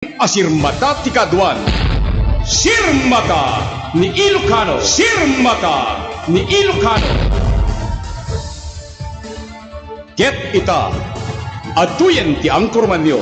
Asirmata ti kaduan. Sirmata ni Ilocano. Sirmata ni Ilocano. Ket ita atuyen ti angkorman niyo.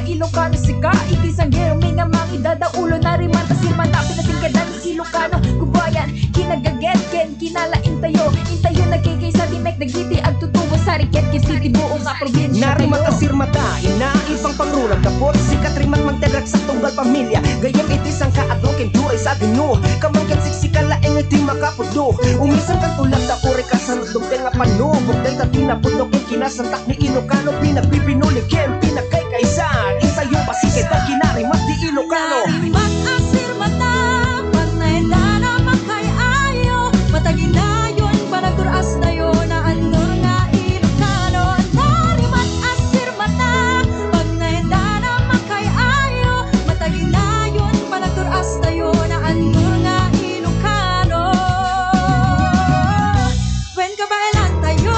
Ilocano siga, iti sanggero nga mangi dadaulo na riman pasilmata pinasingkadan ni Ilocano kubayan, kinagaget kinalain tayo nagkikay sa timek nagiti agtutubo sa riket kisiti buo nga probinsya narimat asirmata, inaipang pangrulang kapot sikat rimat magtedrak sa tunggal pamilya gayam iti sang kaadlokin duray sa dinu kamangkat siksikan laeng iti makapudo umisan kang tulad na kore kasanod dumpen nga panubog dahil tatinapudok yung kinasantak ni Ilocano pinagpipinuligyan pinagkay kaisan isa yung pasikay na kinarimat di Ilocano narimat asirmata panayda makay ayo mataginayon panagturas tayo na andor nga Ilocano narimat asirmata panayda makay ayo mataginayon panagturas tayo na andor nga Ilocano when kabailan tayo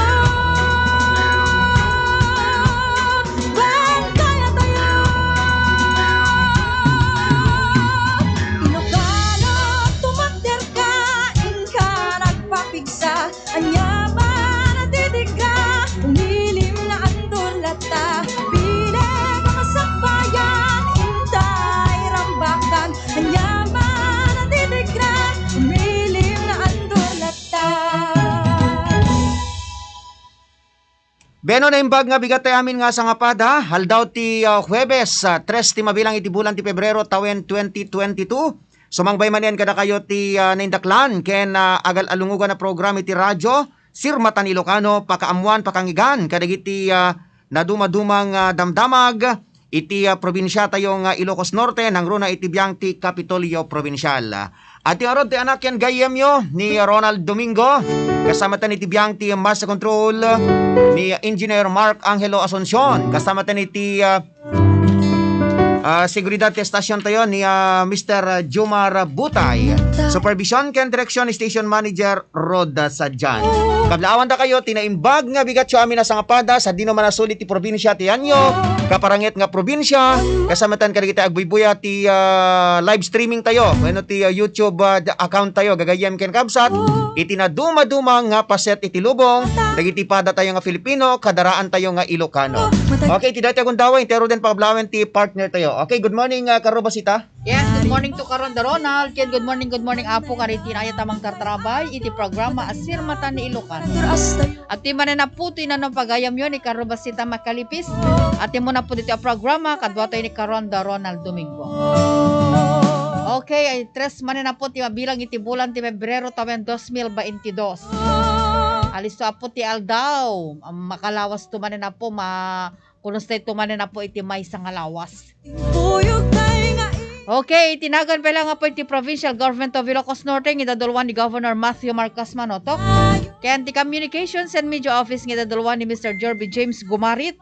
when kaya tayo Ilocano tumakder ka inka nagpapigsa anyaman at titigka umilim na andor lata pili kamasakbayan intay rambakan anyaman at titigka umilim na andor lata. Beno na imbag nga bigat tayo amin nga sa ngapada, haldaw ti Huwebes, 3 ti mabilang iti bulan ti Pebrero, tawen 2022. Sumangbay man yan kada kayo ti naindaklan, ken agal alungugan na program iti radyo, Sirmatan Ilocano, pakaamuan, pakangigan, kadagiti naduma-dumang damdamag, iti probinsya tayo nga Ilocos Norte, nang runa iti biyang ti Kapitolyo Provincial. At yung arod ti anak yan gayemyo ni Ronald Domingo, kasama tan iti biyang ti Master Control ni Engineer Mark Angelo Asuncion, kasama tan iti seguridad ti stasyon tayo ni Mr. Jomar Butay, supervision ken direksyon ni Station Manager Rod Sadjan. Kablaawan da kayo tinaimbag nga bigat siya amin na sa ngapada sa di naman nasulit ti probinsya ti anyo kaparangit nga probinsya kasama tan kadagiti agbuybuya ti live streaming tayo bueno ti YouTube account tayo gagayem ken kabsat iti na duma-duma nga paset iti lubong dagiti pada tayo nga Filipino kadaraan tayo nga Ilocano. Okay, ti dati akong daway intero den paglawen ti partner tayo. Okay, good morning Karobasita. Yes, good morning to Karon Ronald. Ken good morning Apo karitin aya tamang tartrabay iti programa Asirmatan ni Ilocano. At ti manana puto ina ng pagayam yon ni Karobasita Makalipis. At mo na po dito ang programa kadwa tayo ni Karon Ronald Domingo. Okay, ay tres man na po ti mabilang iti bulan ti Pebrero tawen 2022. Alis to apo ti aldaw. Makalawas to man na po kunustay to man na po iti may nga lawas. Okay, tinagan pa lang nga po iti Provincial Government of Ilocos Norte ng idadulwan ni Governor Matthew Marcos Manotok. Kaya ti Communications and Media Office ng idadulwan ni Mr. Jorby James Gumarit.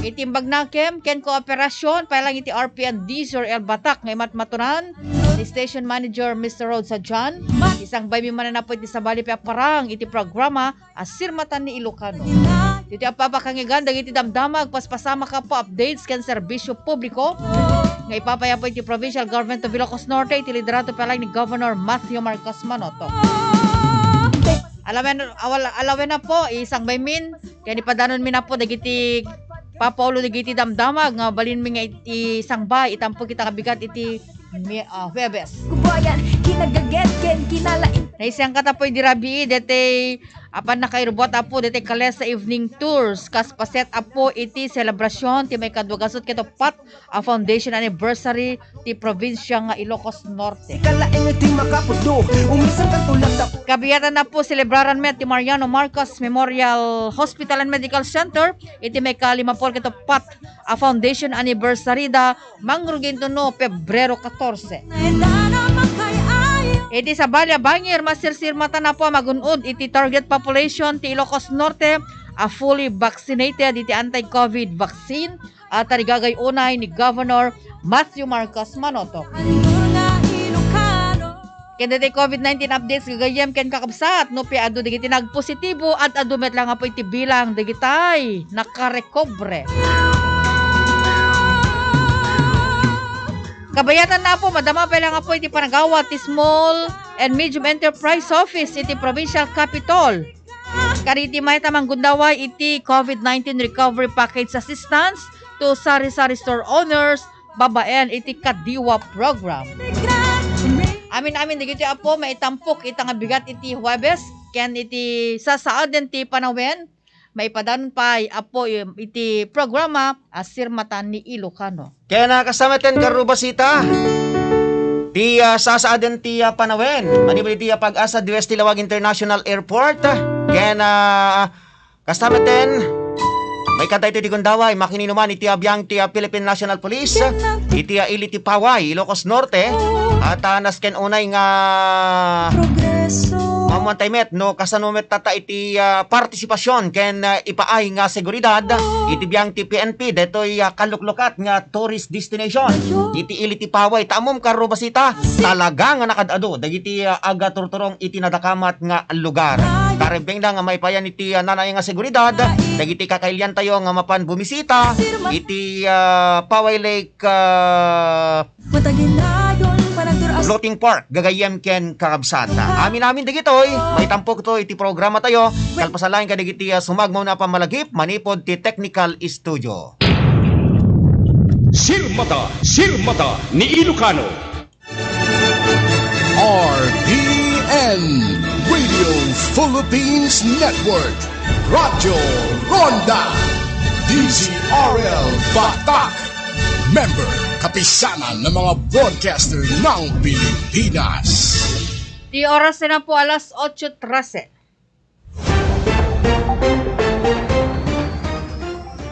Itimbag na ken kooperasyon pa lang iti RPND Sir El Batak ngay matmatunan ni Station Manager Mr. Rod Sadjan. Isang baymi man na po iti sabali pa parang iti programa Asirmatan ni Ilocano. Iti apapakangigan dagiti damdamag paspasama ka po updates ken serbisyo publiko nga ipapaya po iti Provincial Government of Ilocos Norte iti liderato pa lang ni Governor Matthew Marcos Manotok. Alawen na po isang baymin kaya nipadanon mi na po dagiti Papaulo dagiti damdamag nga balin mi nga isang bay itampo kita kabigat iti Huwebes. Kubayan, kinagaget, ken kinalain. Naisang katapoy di rabi dete apan nakairubot apo dete kales sa evening tours kas paset apo iti selebrasyon ti may kadwagasot keto pat a foundation anniversary ti probinsya nga Ilocos Norte. Kalaeng iti makapudo, umisan kan tulad ta. Kabiyatan na po celebraran met ti Mariano Marcos Memorial Hospital and Medical Center iti may kalimapol keto pat a foundation anniversary da mangrugento no Pebrero 14. Iti sa Balya Bangir masirsirmata na po magunod iti target population ti Ilocos Norte a fully vaccinated iti anti-COVID vaccine at tarigagay unay ni Governor Matthew Marcos Manotok. Kaya dati COVID-19 updates gagayem ken kakabsat no pi adu digiti nagpositibo at adumet lang nga po iti bilang digitay nakarekobre. Kabayatan na po, madama pa lang po iti panagawa ti Small and Medium Enterprise Office iti Provincial Capitol. Kariti may tamang gundaway iti COVID-19 Recovery Package Assistance to sari-sari store owners, babaen iti Kadiwa Program. Amin digiti apo, maitampok itang bigat iti Huwebes, ken iti sasaaden ti panawen, maipadan pa apo iti programa Asirmatan ni Ilocano. Kaya nakasama ten karubasita. Di sasaaden ti panawen. Manibali ti Pag-asa Dues Tilawag International Airport. Kaya kasama ten may kantay iti gundaway makininuman iti abiyang ti Philippine National Police. Iti ili ti Paway Ilocos Norte. At nasken unay nga mamantay met no kasanumet tata iti partisipasyon ken ipaay nga seguridad iti biyang ti PNP detoy kaluklukat nga tourist destination iti ili ti Paway taamom karubasita talaga nga nakadado dagiti aga turturong iti nadakamat nga lugar karembeng na nga maipayan iti nanay nga seguridad dagiti kakailyan tayo nga mapan bumisita iti Paway Lake Floating Park gagayem ken kakabsata. Amin dagitoy may tampok to iti programa tayo kalpasalain ka dagiti sumagmaw na pamalagip manipod ti technical studio. Sirmata ni Ilocano. RPN Radio Philippines Network Radyo Ronda DZRL Batak Member kapisanan ng mga broadcaster ng Pilipinas. Di oras na po alas 8:13.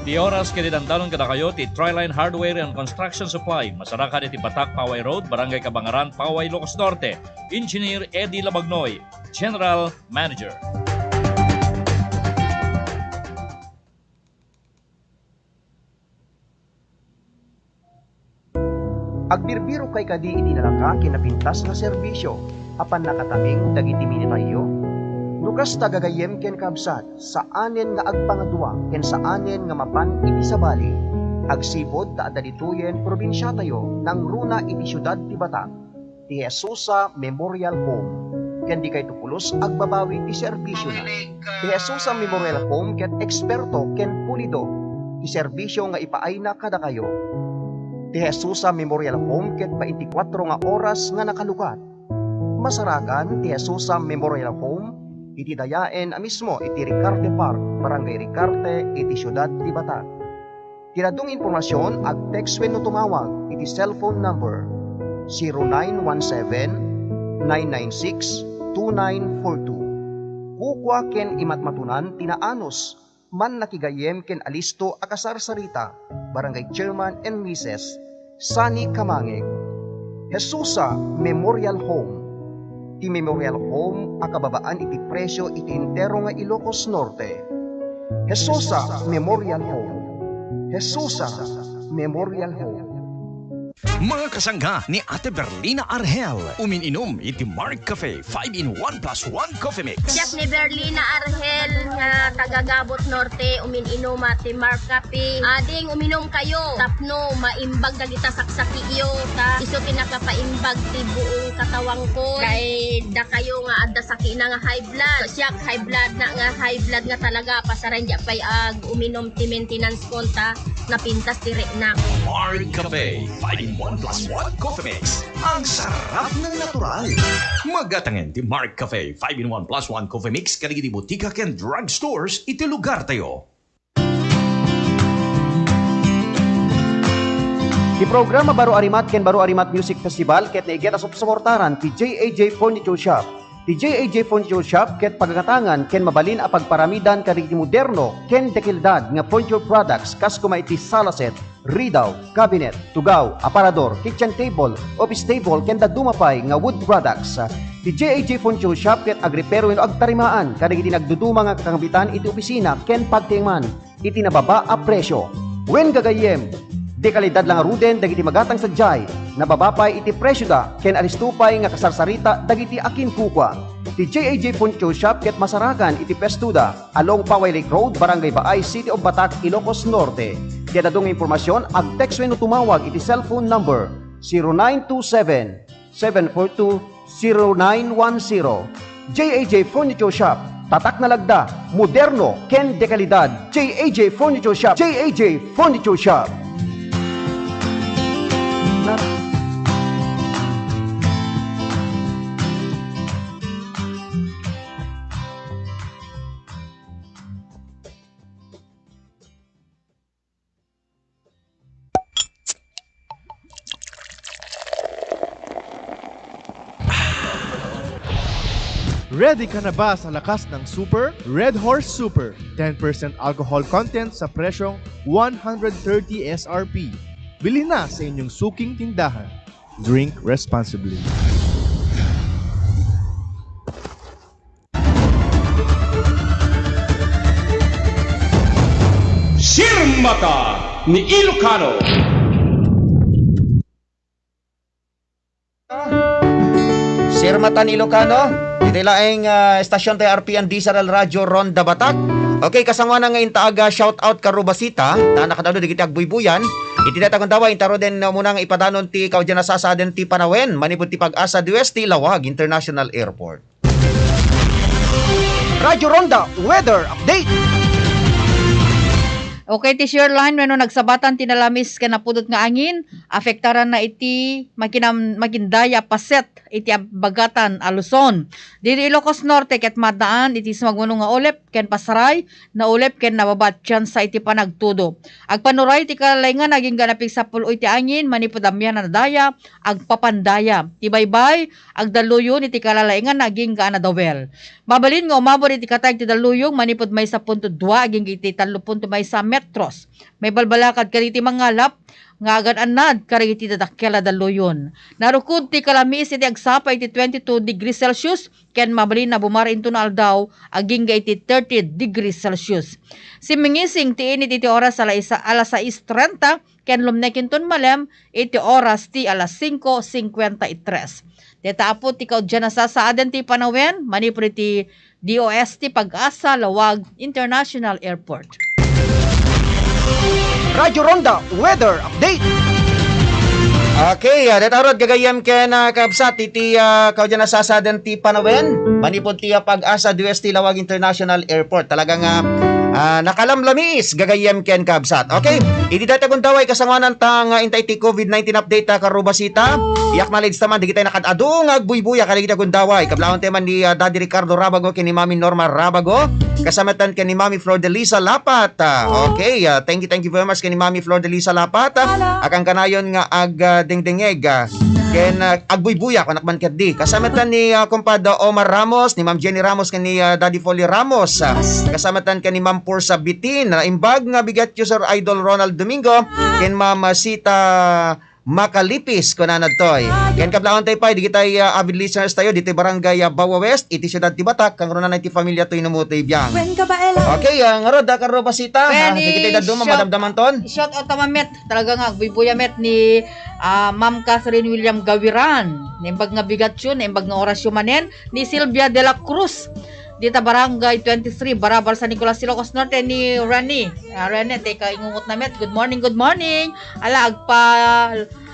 Di oras kinidantanon kada kayo ti Triline Hardware and Construction Supply. Masarakan iti Batak, Paway Road, Barangay Kabangaran, Paway, Ilocos Norte. Engineer Eddie Labagnoy, General Manager. Agbirbiro kay kadi iti nalaka kinapintas nga serbisyo apan nakataming dagiti minitayo. Nukas tagagayem ken kabsat sa anen nga agpangadua ken sa anen nga mapan iti sabali. Agsipod ta adalituyen probinsya tayo nang runa iti syudad ti Batak. Ti Jesusa Memorial Home ken di kay tupulos agbabawi ti serbisyo na. Ti Jesusa Memorial Home ket eksperto ken pulido ti serbisyo nga ipaay na kada kayo. Ti Jesusa Memorial Home ket 24 nga oras nga nakalukat. Masarakan ti Jesusa Memorial Home iti dayaen mismo iti Ricarte Park, Barangay Ricarte, iti syudad ti Batak. Tinadong impormasyon ag text wenno tumawag iti cellphone number 0917-996-2942. Kukwa ken imatmatunan tinaanos, man nakigayem ken alisto akasar sarita, Barangay Chairman and Mrs. Sani Kamangeg. Jesusa Memorial Home. Ti Memorial Home akababaan iti presyo iti entero nga Ilocos Norte. Jesusa Memorial Home. Jesusa Memorial Home. Mga kasangga ni Ate Berlina Argel, umininom iti Mark Cafe 5-in-1 plus 1 coffee mix. Siyak ni Berlina Argel nga taga-Gabot Norte, uminom ati Mark Cafe. Ading uminom kayo, tapno maimbag dagita saksaki iyo, ta iso pinakapaimbag ti buong katawang ko. Kay da kayo nga adda saki na nga high blood. So, siyak high blood nga talaga pasaran diya pay ag uminom ti maintenance konta na pintas ti na. Mark Cafe 5-in-1 plus 1 coffee mix. Ang sarap ng natural. Magatangen ti Mark Cafe 5-in-1 plus 1 coffee mix kaligi di butika ken drugstores iti lugar tayo. Di programa Baro Arimat ken Baro Arimat Music Festival ket naiget as suportaran ti JAJ Furniture Shop. Ti JAJ Furniture Shop ket pagagatangan ken mabalin a pagparamidan kadagiti moderno ken dekildad nga furniture products kas kuma iti sala set, ridaw, cabinet, tugaw, aparador, kitchen table, office table ken dadumapay nga wood products. Ti JAJ Furniture Shop ket agripero wenno agtarimaan kadagiti nagduduma nga kakambitan iti opisina ken pagtingman iti nababa a presyo. Wen gagayem di kalidad lang aruden dagiti magatang sadyay, nababapay iti presyo da, ken aristupay nga kasarsarita dagiti akin kukwa. Ti JAJ Furniture Shop ket masarakan iti Pestuda, along Paway Lake Road, Barangay Baay, City of Batac, Ilocos Norte. Ti adadong impormasyon, ag text wenno tumawag iti cellphone number 0927-742-0910. JAJ Furniture Shop, tatak na lagda, moderno, ken de kalidad. JAJ Furniture Shop, JAJ Furniture Shop. Ready ka na ba sa lakas ng Super? Red Horse Super. 10% alcohol content sa presyong 130 SRP. Bili na sa inyong suking tindahan. Drink responsibly. Sirmata ni Ilocano. Sirmatan Ilocano, itilaing estasyon tayo RPN Diesel Radio Ronda Batak. Okay, kasama na nga intaaga shout out karubasita, ta nakadalo digiti agbuybuyan. Itinatagong dawa intaro den muna nga ipadanon ti kaudyan na sasaden ti Panawen, manipod ti pag-asa DUST Lawag International Airport. Radyo Ronda Weather Update. Okay, ti Shoreline, when nagsabatan tinalamis ka napudot nga angin, afektaran na iti magindaya paset iti bagatan a Luzon. Dito Ilocos Norte ket madaan iti sumagmano nga ulep ken pasaray na ulep ken nababat chance sa iti panagtudo. Agpanuray ti kalayngan naging ganapig sa pulo iti angin manipud amyan na daya agpapandaya. Ti baybay agdaluyon iti kalalayngan naging ganadawel. Mabalin nga umabot iti katag ti daluyong manipud may sa punto 2 aging iti 3 punto may sa metros. May balbalakad kariti mangalap nga agad anad kariti tadakyala daluyon. Narukod ti kalamis iti agsapa iti 22 degrees Celsius ken mabalin na bumarin to na aldaw aging iti 30 degrees Celsius. Simingising ti init iti oras alas 6:30 ken lumnekin ton malem iti oras ti alas 5:53. Detaapot ti kaudyan na sasaaden ti Panawen manipod ti DOST Pag-asa Lawag International Airport. Radyo Ronda Weather Update. Okay, detarod gagayem ken kabsat iti kaudyan na sasaden ti Panawen, manipod ti Pag-asa DUST Lawag International Airport. Talagang nakalamlamis gagayem ken kabsat. Okay, iti datagon daway kasanganan tang intay ti COVID-19 update karubasita. I-acknowledge taman di kita nakadadong agbuybuya kada kita gundaway. Kablawon teman ni Daddy Ricardo Rabago ken ni Mami Norma Rabago. Kasamatan ken ni Mami Flor de Lisa Lapat. Okay, thank you very much ken ni Mami Flor de Lisa Lapat. Akang kanayon nga ag dingdingeg Ken agbuybuya kanak man ket di. Kasamatan ni kumpada Omar Ramos, ni Ma'am Jenny Ramos ken ni Daddy Folly Ramos. Kasamatan ken ni Ma'am Pursa Bitin. Imbag nga bigat yu Sir Idol Ronald Domingo ken Ma'am Sita Makalipis kunanan toy. Ken kablaon tay pay di kitay avid listeners tayo dito barangay Bawa West, iti siyudad ti Batak, kang runa na ti pamilya toy namutay biyang. Okay, ngaro da karo basita. Di kitay daduma madamdaman ton. Shout out ta Met, talaga nga buya Met ni Ma'am Catherine William Gawiran. Nimbag nga bigat yun, nimbag nga orasyon manen ni Silvia de la Cruz. Dita barangay 23 Barabar sa Nicolas Ilocos Norte ni Rani. Rani, teka ingungot na Met. Good morning, good morning. Ala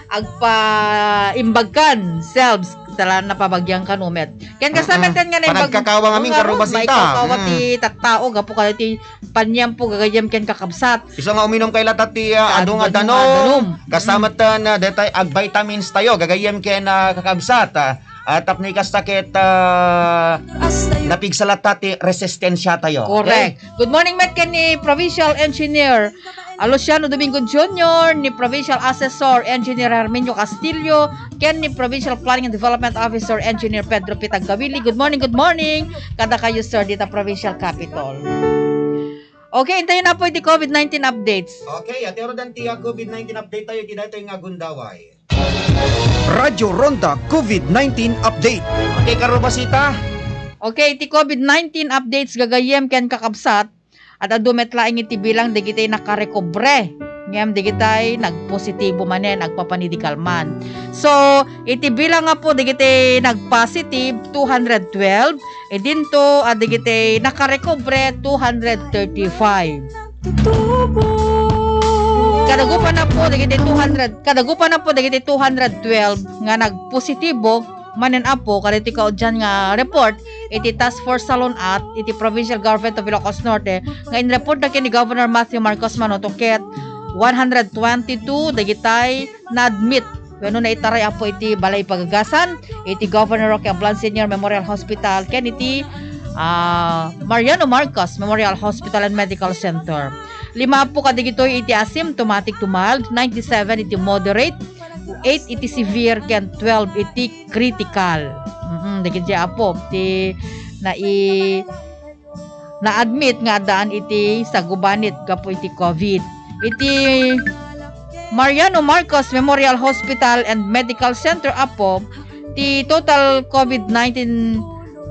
agpa imbagkan selves tala napabagyang kanumet. Ken kasamet kan nga na panagkakawa aming karubasita. Ikaw ti tattao gapo ka ti panyam po gagayam ken kakabsat. Iso nga uminom kay latat ti adung adanom. Kasamet na detay ag vitamins tayo gagayam ken kakabsat. Tapni kastakit napigsalata ti resistensya tayo. Correct. Okay? Good morning Met ken ni Provincial Engineer Luciano Domingo Jr., ni Provincial Assessor Engineer Herminio Castillo, ken ni Provincial Planning and Development Officer Engineer Pedro Pitagawili. Good morning, good morning. Kada kayo sir dito Provincial Capital. Okay, intayin na po iti COVID-19 updates. Okay, at erodan ti COVID-19 update tayo dito nga gundaway. Radyo Ronda COVID-19 update. Okay, karubasita. Okay, iti COVID-19 updates gagayem ken kakabsat at adumet laing iti bilang digitay nakarekobre. Ngem digitay nagpositibo manen nagpapanidikal man. So, iti bilang nga po digitay nagpositive 212, dinto digitay nakarekobre 235. Kadagupan na po digitay 212 nga nagpositibo manen apo kaditi ka dyan nga report iti Task Force Salon at iti Provincial Government of Ilocos Norte nga in-report na kini Governor Matthew Marcos Manoto ket 122 dagitay na-admit wenno na itaray apo iti balay pagagasan iti Governor Roque Ablan Senior Memorial Hospital ken iti Mariano Marcos Memorial Hospital and Medical Center. 5 po kadigitoy iti asymptomatic to mild, 97 iti moderate, 8 iti severe, ken 12 iti critical. Dagiti apo ti na-admit nga daan iti sa gubanit kapo iti COVID. Iti Mariano Marcos Memorial Hospital and Medical Center apo ti total COVID-19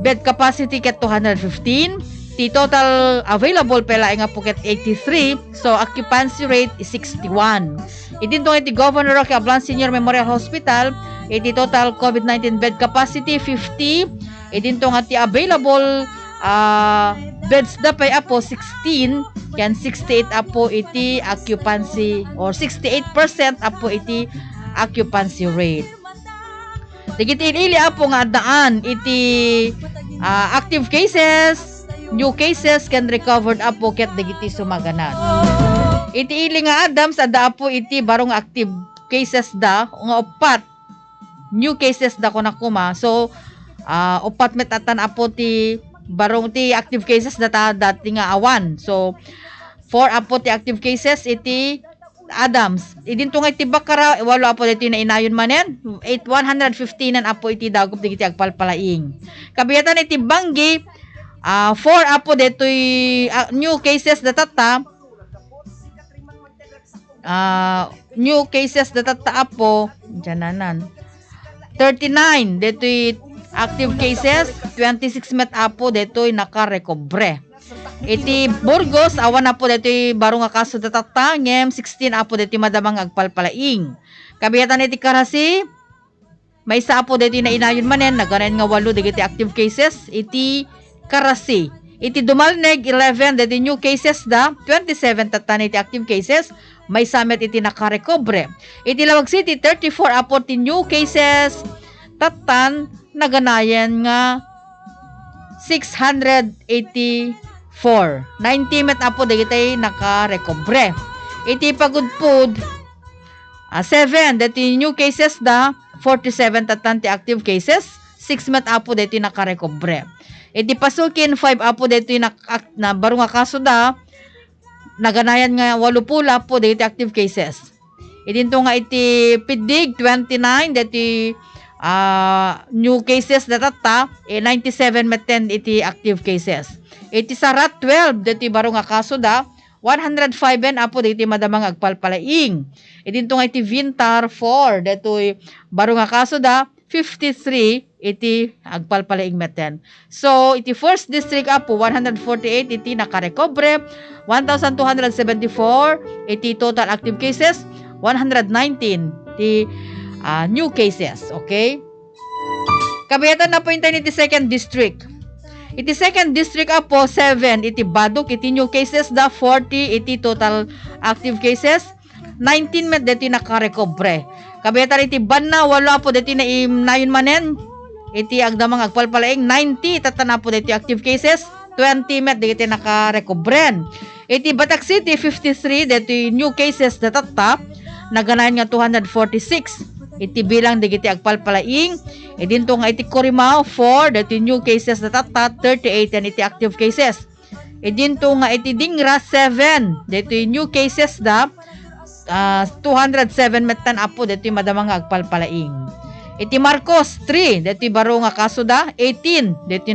bed capacity ket 215. Ti total available pela nga po ket 83. So occupancy rate is 61. Itintong iti Governor Roque Ablan Senior Memorial Hospital, iti total COVID-19 bed capacity 50. Itintong iti available beds dapay apo 16, yan 68 apo iti occupancy or 68% apo iti occupancy rate. Digiti ili apo nga daan iti active cases, new cases can recovered apo ket digiti sumaganan. Iti ili nga Adams ada apo iti barong active cases da nga upat new cases da ko nakuma. So upat met atan apo ti barong ti active cases data dati nga awan. So 4 apo ti active cases iti Adams. Idinto nga iti Bakara walo apo dito na inayon manen. 115 an apo iti Dagup digiti agpalpalaing. Kabiyatan iti Banggi 4 apo detoy new cases datata new cases datata apo jananan 39 detoy active cases, 26 met apo detoy nakarekobre. Iti Burgos awan apo detoy baro nga kaso datata ngem 16 apo detoy madamang agpalpalaing. Kabiyatan iti Karasi may isa apo detoy na inayon manen naganen nga 8 dagiti active cases iti Karasi. Iti Dumalneg 11 deti new cases da 27 tatan iti active cases may samet iti nakarekobre. Iti Lawag City 34 apo ti new cases tatan naganayan nga 684. 90 met apo dagiti nakarekobre. Iti Pagudpud 7 deti new cases da 47 tatan ti active cases 6 met apo deti nakarekobre. Iti Pasukin 5 apo dito na baro nga kaso da naganayan nga 80 po dito active cases. Idinto nga iti PIDIG 29 dati new cases datatta 97 met 10 iti active cases. Iti Sarat 12 dati baro nga kaso da 105 en apo dati madamang agpalpalaing. Idinto nga iti Vintar 4 dati baro nga kaso da 53 iti agpalpalaing met 10. So iti first district apo 148 iti nakarecobre, 1,274 iti total active cases, 119 iti new cases. Okay? Kabayatan na po yung iti second district. Iti second district apo 7 iti Baduk iti new cases da 40 iti total active cases, 19 met deti nakarecobre. Kabayatan iti Banna walo apo deti na nayon manen iti agdamang agpalpalaing 90 tatana po deti active cases, 20 met deti nakarecobren. Iti Batak City 53 deti new cases datatta naganayan nga 246 iti bilang digiti agpalpalaing. Idinto nga iti Corimao 4 dati new cases datatta 38 and iti active cases. Idinto nga iti Dingra 7 dati new cases da 207 metan apo dati madamang agpalpalaing. Iti Marcos 3 dati baro nga kaso da 18 dati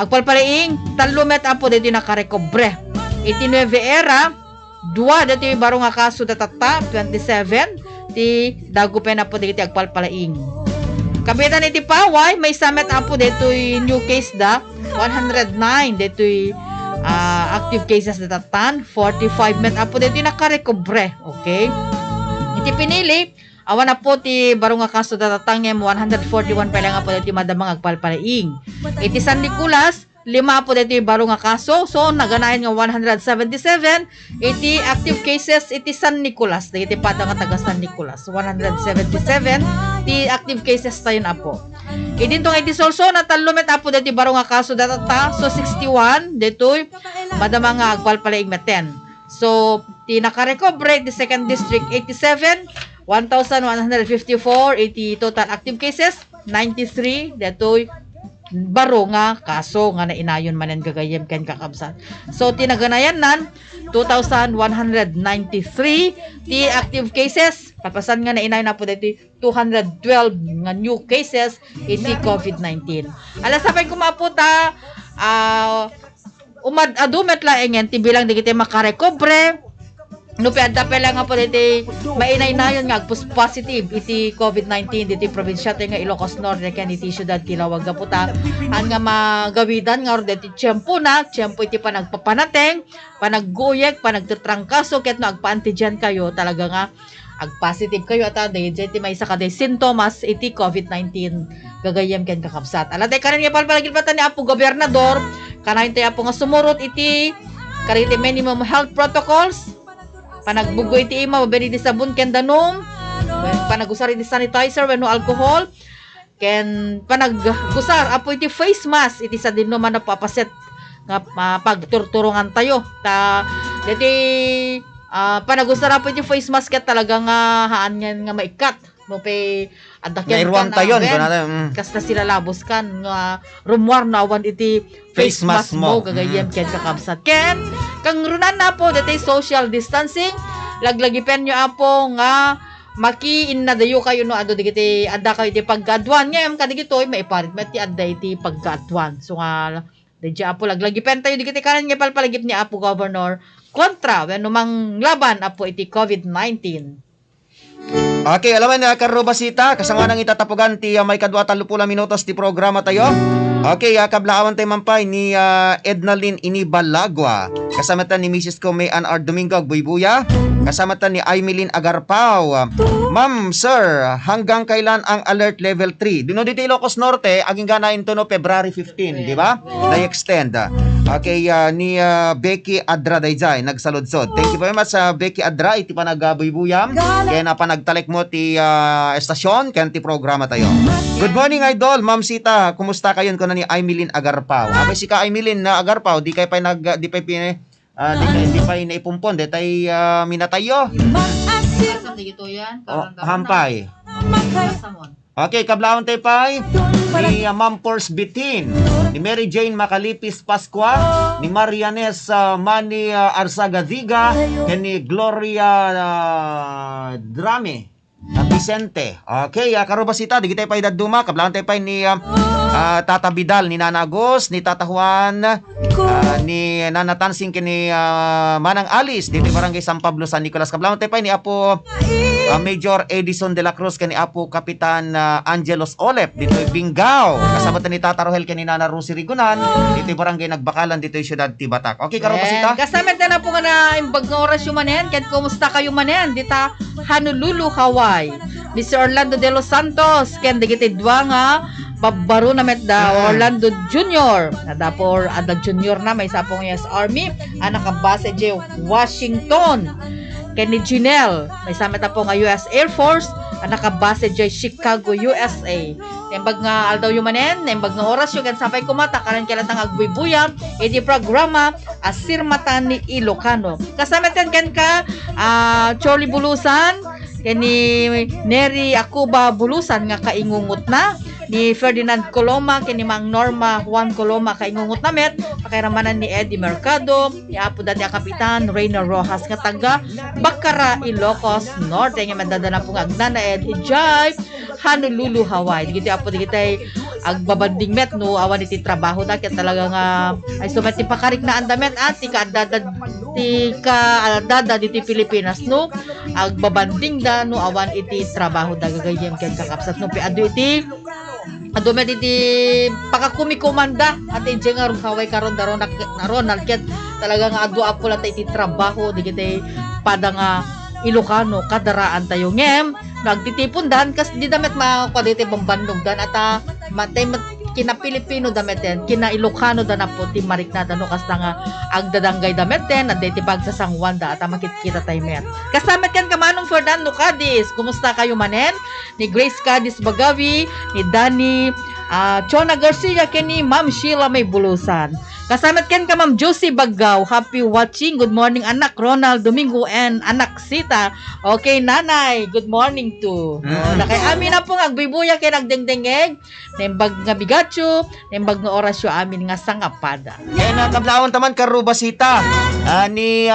agpalpalaing 3 met apo dati nakarecobre. Iti Nueva Era 2 dati baro nga kaso datatta 27 ti dagupen apo diti agpalpalaing. Kabitan iti Paway may samet apo ditoy new case da 109 ditoy active cases datatan 45 met apo ditoy nakarecobre. Okay? Iti Pinili awan na po ti baro nga kaso datatang 141 pa lang apo ditoy madamang agpalpalaing. Iti San Nicolas 5 po dito baro nga kaso. So, naganayan nga 177. Iti active cases, iti San Nicolas. Iti pata nga taga San Nicolas. 177. Iti active cases tayo na po. Idinto nga iti Solso na talumet apo dito baro nga kaso datata. So, 61. Dito, madama nga agpalpalaing meten. So, ti nakarecobre, iti second district, 87. 1,154. Iti total active cases, 93. Dito, baro nga kaso nga nainayon manen gagayem ken kakabsat. So tinaganayan nan 2,193 ti active cases. Papasan nga nainayon na po dito 212 nga new cases iti COVID-19. Alas sapay kumaputa adumet laengen ti bilang digiti makarecobre. No piadda pa lang nga po diti mainay-nayon nga positive iti COVID-19 diti probinsya nga Ilocos Norte ken iti syudad Kilawag puta an nga magawidan nga or diti tiyempo iti panagpapanateng panagguyek panagtetrangkaso ket no agpa-antigen kayo talaga nga ag-positive kayo at diti may isa kaday sintomas iti COVID-19 gagayem ken kakabsat. Alatay kanan nga palpalagilpatan ni Apo Gobernador kanayon tayo Apo nga sumurot iti kariti minimum health protocols. Panagbugoy iti ima maberi di sabon ken danom panagusar iti sanitizer wenno alcohol ken panagusar apo iti face mask iti sa dinno man napapaset nga pagturturungan tayo ta diti panagusar apo iti face mask ket talaga nga haan nga maikat no pe adakyan nairwan tayon kasta sila labos kan nga rumwar na awan iti face mask mo gagayem ken kakabsat ken kang runan na po dati social distancing laglagipen nyo apo nga makiin na dayo kayo no ado digiti adda kayo iti paggaadwan ngem kadigitoy maiparit met ti adda iti paggaadwan so nga DJ apo laglagipen tayo digiti kanan nga palpalagip ni Apo Governor kontra wenno mang laban apo iti COVID-19. Okay, alaman na karobasita kasanganang itatapugan ti may kadwa 30 minutos ti programa tayo. Okay, kablaawan tayo mampay ni Ednalyn Inibalagua. Kasamatan ni Mrs. May Anar Domingo Buybuya. Kasamatan ni Aimelin Agarpao. Ma'am, sir, hanggang kailan ang alert level 3? Dino dito Ilocos Norte, aging ganain to no February 15, di ba? Na-extend. Okay, ni Becky Adra Dayjay, nagsaludsod. Thank you very much sa Becky Adra, iti panagabuybuyam. Kaya na panagtalik mo ti estasyon, kaya ti programa tayo. Good morning, Idol. Ma'am Sita, kumusta kayon ko na ni Aimelin Agarpao? Abay si ka Aimelin na Agarpao, di pa naipumpon, di tay minatayo. Hampay. Okay, kablaon tayo pay. ni Ma'am Pors Bitin, ni Mary Jane Macalipis Pascua, ni Marianes Manny Arsagadiga, ni Gloria Drame Vicente. Okay, karubasita, di kita pa idaduma, kablaan tayo pa ni Tata Vidal, ni Nana Agos, ni Tata Juan, ni Nana Tansing, ni Manang Alice, dito Barangay San Pablo, San Nicolas. Kablaan tayo pa ni Apo Major Edison de la Cruz, ni Apo Kapitan Angelos Olep, dito Bingao. Kasabatan ni Tata Rohel, ni Nana Rusi Rigunan, dito Barangay Nagbakalan, dito Siyudad Tibatak. Okay, karubasita. Kasama na po nga na imbag nga oras yung manen, kahit kumusta kayo manen, dita Honolulu, Hawaii. Mr. Orlando de los Santos, ken digitidwa nga babaro na met da Orlando Jr. Nadapor ada Junior na may sapong US Army anak ang base je Washington. Ken ni Janelle may samet po nga US Air Force anak ang base je Chicago, USA. Imbag nga aldaw yung manen, imbag nga oras yung sapay kumata karan kailan tang agbuy-buya iti programa Asirmatan ni Ilocano. Kasama ten ken ka Charlie Bulusan, kani Neri Akuba Bulusan nga kaingungot na, ni Ferdinand Coloma, kini Mang Norma Juan Coloma kaingungot na met, pakiramanan ni Eddie Mercado, ni Apo dati Kapitan Reina Rojas nga taga Bacara, Ilocos Norte, nga madadala po nga agnana Ed Ijay Honolulu, Hawaii. Digiti Apo digitay agbabanding met no awan iti trabaho da ket talaga nga ay sumet ti pakarik na andamet at tika adada diti Pilipinas no agbabanding da no awan iti trabaho da gagayem ken kakapsat no pi adu iti met iti pakakumikomanda at engineer Hawaii karon daron na Ronald ket talaga nga adu apol at iti trabaho digiti pada nga Ilocano kadaraan tayo ngem nagtitipon dan kas di damet makakwaditi bambandong dan at matay kina Pilipino dameten kina Ilocano dan po ti mariknata no kas nga agdadanggay dameten at diti pagsasangwan da at makikita tayo met kasamet kan kamanong Fernando Cadiz, kumusta kayo manen? Ni Grace Cadiz Bagawi, ni Danny Chona Garcia, kini Ma'am Sheila May Bulusan. Kasamat ken ka Ma'am Josie Bagaw, happy watching. Good morning anak Ronald Domingo and anak Sita. Okay nanay, good morning to. Nakay amin na po nga agbibuya kay nagdengdengeg, nembag nga bigatyo, nembag nga orasyo amin nga sangapada. Kaya natablawan taman karubasita ni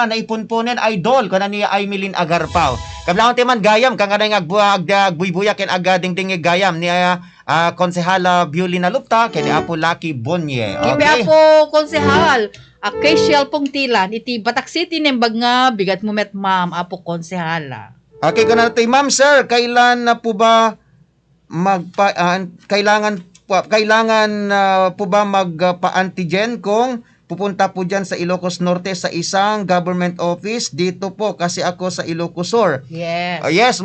naipunpunen idol kana ni Aimilin Agarpao. Kablawan taman gayam kang nga agbubuya ken aga dengdengeg gayam ni Konsehala Violina Lupta kay Apo Lucky Bonye. Okay. Kibi Apo Konsehal Acacial Pungtilan iti Batak City nembag nga bigat mo met ma'am Apo Konsehala. Okay kana tay ma'am sir, kailan na po ba kailangan po ba magpa-antigen kung pupunta po dyan sa Ilocos Norte sa isang government office dito po kasi ako sa Ilocos Sur. Yes. Yes,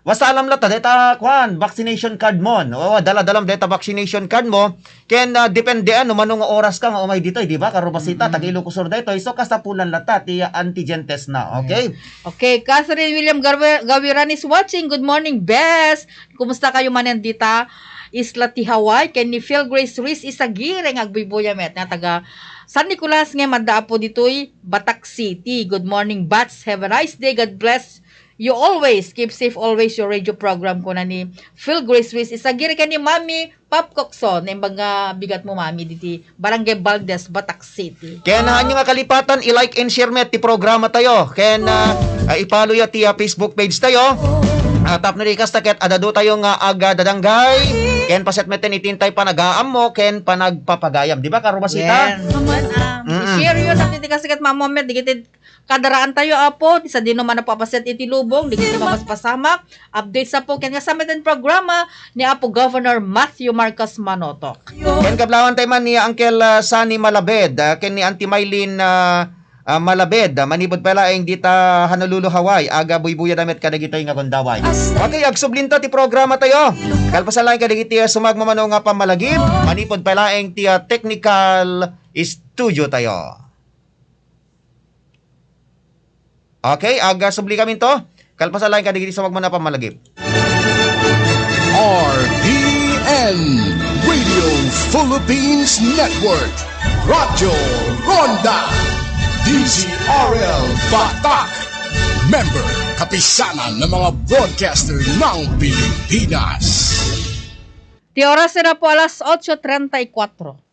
basta alam lata data kwan vaccination card mo. Dala-dalam data vaccination card mo. Ken depende ano manong oras ka nga umay dito, di ba? Karubasita tag Ilocos Sur dito. So kasta pulan lata ti antigen test na. Okay? Okay, Catherine William Gawiran is watching. Good morning, Bes. Kumusta kayo manen dita? Isla ti Hawaii ken ni Phil Grace Ruiz isagire nga agbibuya met nga taga San Nicolas nga madaapo ditoy Batak City. Good morning, Bats. Have a nice day. God bless you always. Keep safe always your radio program ko na ni Phil Grace Ruiz. Isagiri ka ni Mami Pap Coxon. Yung mga bigat mo Mami diti Barangay Valdez, Batak City. Kaya na nyo nga kalipatan, i-like and share met ti programa tayo. Kaya ipalo ya ti Facebook page tayo. Tap na rikas taket adado tayo nga aga dadanggay. Ken paset meten itintay panagaam mo ken panagpapagayam. Di ba karubasita? I-share yun natin kasi kat mamomet digitid kadaraan tayo apo sa dino man napapaset iti lubong digitid mamaspasamak update sa po ken nga sa meten programa ni Apo Governor Matthew Marcos Manotok. Ken kablawan tayo man ni Uncle Sunny Malabed ken ni Auntie Mylene Malabed, manibod pala ang dita Honolulu, Hawaii. Aga buy-buya damit kadagitoy nga kundaway. Okay, agsublinto ti programa tayo. Kalpasalan kadagiti sumagmamano nga pamalagip. Manipod pala ang ti technical studio tayo. Okay, aga subli kami to. Kalpasalan kadagiti sumagmamano pamalagip. RPN Radio Philippines Network Radyo Ronda DZRL Batak Member, kapisanan ng mga broadcaster ng Pilipinas. Di oras na po alas 8:34.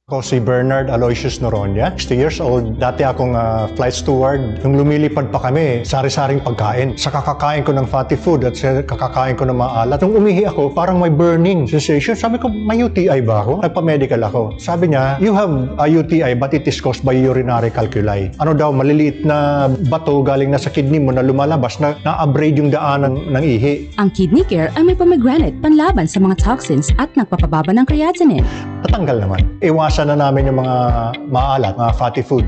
Ako si Bernard Aloysius Noronha, 60 years old. Dati akong flight steward. Nung lumilipad pa kami, sari-saring pagkain. Sa kakakain ko ng fatty food at sa kakakain ko ng maalat. Nung umihi ako, parang may burning sensation. Sabi ko, may UTI ba ako? Nagpa-medical ako. Sabi niya, you have a UTI but it is caused by urinary calculi. Ano daw, maliliit na bato galing na sa kidney mo na lumalabas na na-abrade yung daanan ng ihi. Ang Kidney Care ay may pomegranate panlaban sa mga toxins at nagpapababa ng creatinine. Tatanggal naman. Iwasan na namin yung mga maalat, mga fatty food.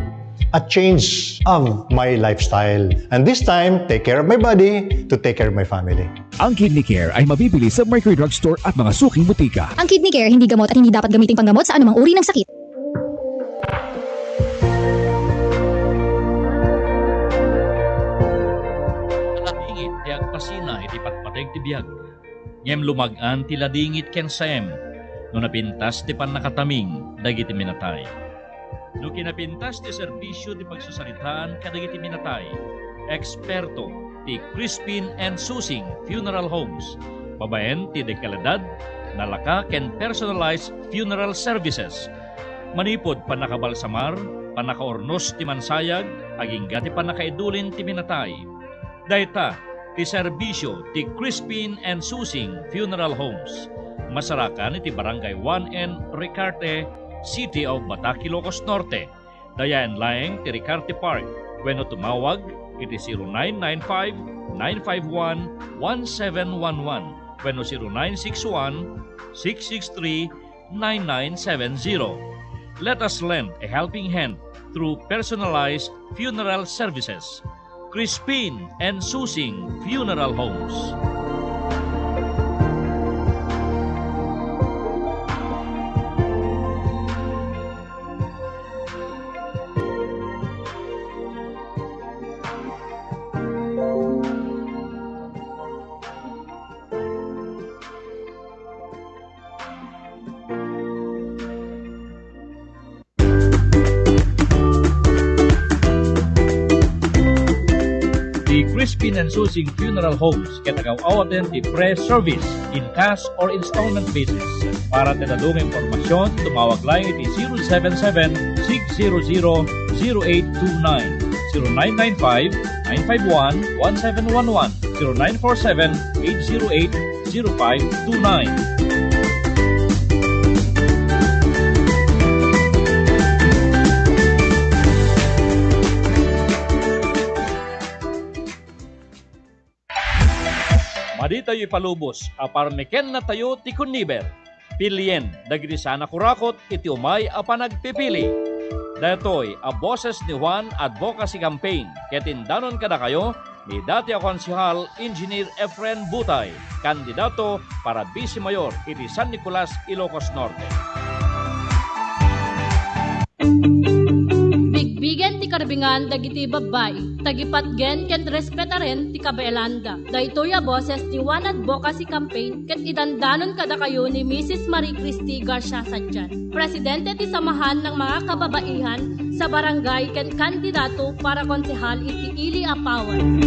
A change of my lifestyle. And this time, take care of my body to take care of my family. Ang Kidney Care ay mabibili sa Mercury Drugstore at mga suking butika. Ang Kidney Care hindi gamot at hindi dapat gamitin panggamot sa anumang uri ng sakit. Taladingit ti agpasina iti patpateg ti biag. Ngem lumagan ti ladingit ken saem. No napintas ti pannakataming dagiti minatay. No kinapintas ti serbisyo ti pagsusaritaan kadagiti minatay. Eksperto ti Crispin and Susing Funeral Homes. Babaen ti dekalidad, nalaka ken personalized funeral services. Manipod panakabalsamar, panakaornos ti mansayag, agingga ti panakaidulin ti minatay. Dayta ti serbisyo ti Crispin and Susing Funeral Homes. Masarakan iti Barangay 1N Ricarte, City of Batak, Ilocos Norte. Dayan laeng ti Ricarte Park. Wenno tumawag iti 0995-951-1711. Wenno 0961-663-9970. Let us lend a helping hand through personalized funeral services. Crispin and Susing Funeral Homes. Crispin and Susing Funeral Homes katagaw-awaten ti pre-service in cash or installment basis. Para tinadong informasyon, tumawag lang iti 077-600-0829, 0995-951-1711, 0947-808-0529. Madi tayo ipalubos, aparmeken na tayo ti Kuniber. Pilien, dagiti sana kurakot, iti umay a panagpipili. Datoy, a boses ni Juan Advocacy Campaign. Ketindanon kada kayo, ni dati a konsihal, Engineer Efren Butay, kandidato para Vice Mayor, iti San Nicolas, Ilocos Norte. Bigbigen ti karbingan dagiti babay, tagipatgen ken respetaren ti kabaelanda. Daytoy a boses ti Juan Advocacy Campaign ket idandanon kada kayo ni Mrs. Marie Christy Garcia Sadjan, presidente ti samahan ng mga kababaihan sa barangay ken kandidato para konsehal iti Ili Apawan.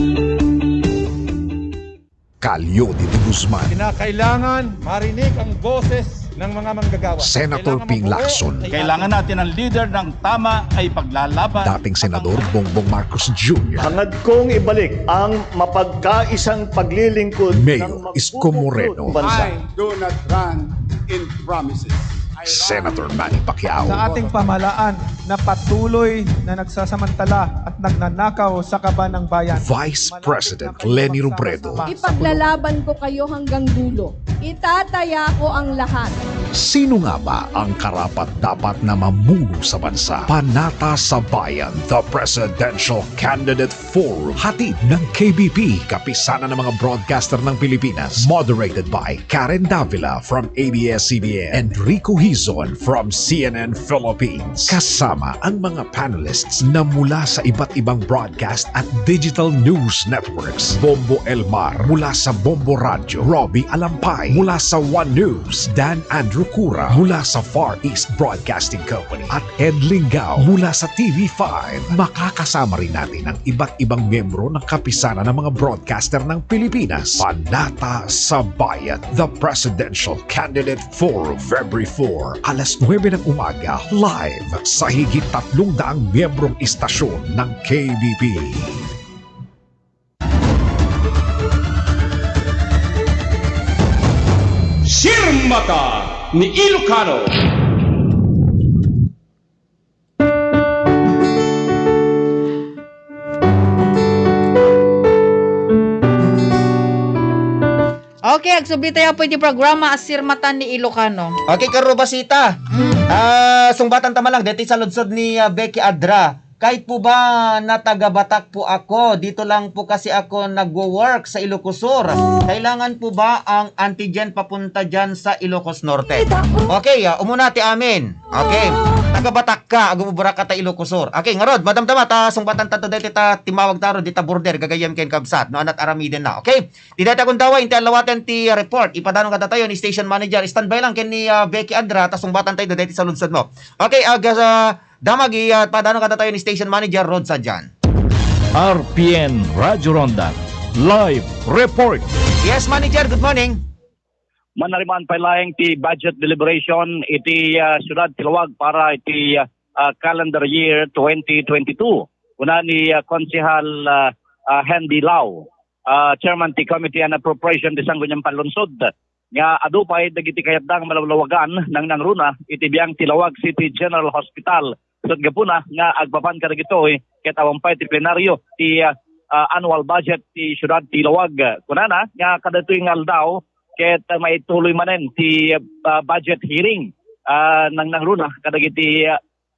Calio de Guzman. Kinakailangan marinig ang boses ng mga manggagawa. Senator Ping Lacson. Kailangan natin ang leader ng tama ay paglalaban. Dating Senador Bongbong Marcos Jr. Hangad kong ibalik ang mapagkaisang paglilingkod Mayor Isko Moreno. I do not run in promises. Senator Manny Pacquiao. Sa ating pamahalaan na patuloy na nagsasamantala at nagnanakaw sa kaban ng bayan. Vice President Leni Robredo. Ipaglalaban ko kayo hanggang dulo. Itataya ko ang lahat. Sino nga ba ang karapat-dapat na mamuno sa bansa? Panata sa Bayan, the Presidential Candidate Forum. Hatid ng KBP, kapisanan ng mga broadcaster ng Pilipinas. Moderated by Karen Davila from ABS-CBN and Rico Hizon from CNN Philippines. Kasama ang mga panelists na mula sa iba't ibang broadcast at digital news networks. Bombo Elmar mula sa Bombo Radio, Robbie Alampay Mula sa One News, Dan Andrew Cura. Mula sa Far East Broadcasting Company at Ed Lingao mula sa TV5. Makakasama rin natin ang iba't ibang membro ng kapisanan ng mga broadcaster ng Pilipinas. Panata sa Bayan, the Presidential Candidate Forum, February 4, alas 9 ng umaga, live sa higit 300 miyembrong istasyon ng KBP. Sirmata ni Ilocano. Okay, agsubli tayo po iti programa Sirmata ni Ilocano. Okay, karubasita. Sungbatan tama lang, dito sa ludsod ni Becky Adra. Kahit po ba na taga-Batak po ako, dito lang po kasi ako nagwo-work sa Ilocos Sur. Kailangan po ba ang antigen papunta dyan sa Ilocos Norte? Okay, umuna ti amin. Okay, taga-Batak ka, agumubura ka ta Ilocos Sur. Okay, ngarod, madam tama, sungbatan tato dito ta timawag taro, dita border, gagayam ken kabsat, no anat aramiden na. Okay, di data kung dawa, inti alawatan ti report, ipadanong ka tayo ni station manager, standby lang ken ni Becky Adra, ta sungbatan tayo dito sa lunsod mo. Okay, damagi at padano ka tayo ni Station Manager Rod Sadjan. RPN Radyo Ronda Live Report. Yes, Manager, good morning. Manariman pailaing ti budget deliberation iti syudad Tilawag para iti calendar year 2022. Una ni Konsehal Hendy Lau, Chairman ti Committee on Appropriation ti Sangguniang Panlunsod. Nga adupay dagiti kayatdang malawlawagan ng nangruna iti biyang Tilawag City General Hospital. So gapuna nga agpapan ka dagito ket awampay ti plenaryo ti annual budget ti syudad Tilawag. Kunana nga kada tuig aldaw ket maituloy manen ti budget hearing ng nangruna kadagiti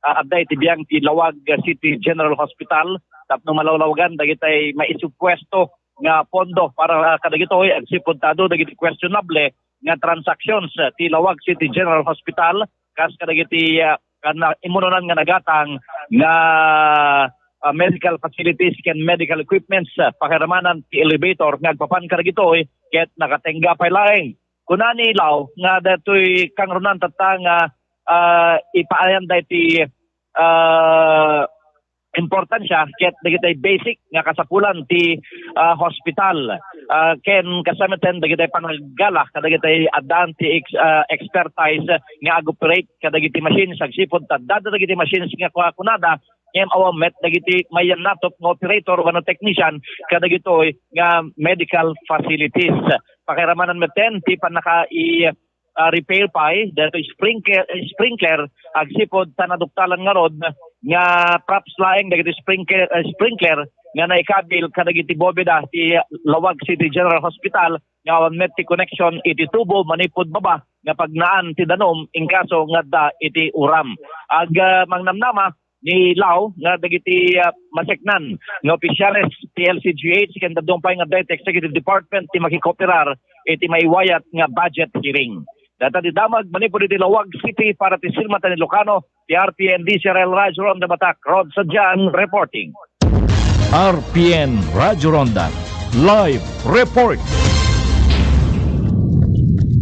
adday ti biyang Tilawag City General Hospital tapno malawlawagan dagiti maisupwesto nga pondo para kadagito agsipuntado dagiti questionable nga transactions Tilawag City General Hospital kas kadagiti kana imunonan nga nagatang nga medical facilities ken medical equipments pakiramanan ti elevator nga agpapan kadagito ket nakatengga pay laeng kunani law nga datoy kangrunan tatang ipaayan ti importansya ket dagiti basic nga kasapulan ti hospital ken kasamaten dagiti panggala kadagiti adan ti expertise nga ag-operate kadagiti machines agsipod tadada dagiti machines nga kunada ngem awamet dagiti mayan natop nga operator wano technician kadagito nga medical facilities pakiramanan meten ti panaka repair pay dato sprinkler agsipod tanaduktalan nga rod nga props laeng dagiti sprinkler nga naikabil kadagiti bobeda ti Lawag City General Hospital nga awan ti connection iti tubo manipod baba nga pagnaan ti danom in kaso nga da iti uram ag mangnamnama ni Lau nga dagiti maseknan nga opisyales ti LCGH ken dadong pay nga dayto executive department ti makikoperar iti maiwayat nga budget hearing. Data di damag manipod iti Lawag City para ti Sirmata ni Ilocano ti RPN DCRL Radyo Ronda Batak Rod Sadjan reporting. RPN Radyo Ronda Live Report.